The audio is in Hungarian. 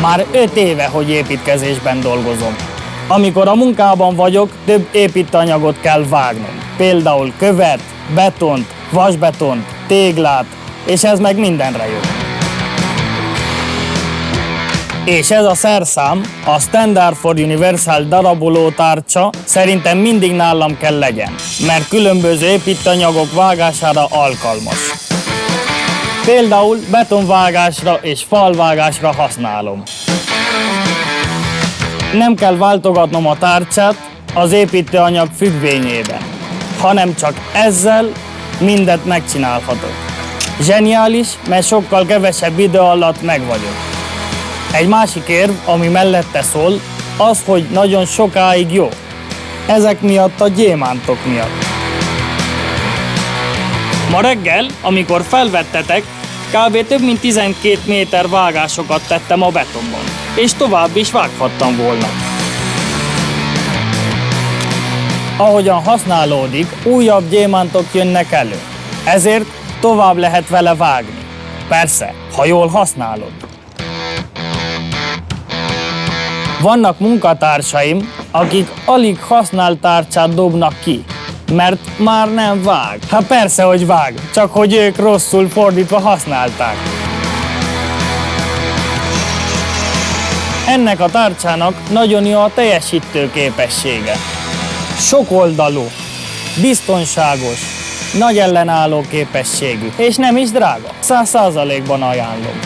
Már 5 éve, hogy építkezésben dolgozom. Amikor a munkában vagyok, több építőanyagot kell vágnom. Például követ, betont, vasbetont, téglát, és ez meg mindenre jó. És ez a szerszám, a Standard for Universal daraboló tárcsa szerintem mindig nálam kell legyen, mert különböző építőanyagok vágására alkalmas. Például betonvágásra és falvágásra használom. Nem kell váltogatnom a tárcsát az építőanyag függvényében, hanem csak ezzel mindent megcsinálhatok. Zseniális, mert sokkal kevesebb idő alatt megvagyok. Egy másik érv, ami mellette szól, az, hogy nagyon sokáig jó. Ezek miatt a gyémántok miatt. Ma reggel, amikor felvettetek, kb. Több mint 12 méter vágásokat tettem a betonban, és tovább is vághattam volna. Ahogyan használódik, újabb gyémántok jönnek elő, ezért tovább lehet vele vágni. Persze, ha jól használod. Vannak munkatársaim, akik alig használt tárcsát dobnak ki, mert már nem vág. Hát persze, hogy vág, csak hogy ők rosszul fordítva használták. Ennek a tárcsának nagyon jó a teljesítő képessége. Sokoldalú, biztonságos, nagy ellenálló képességű, és nem is drága. 100%-ban ajánlom.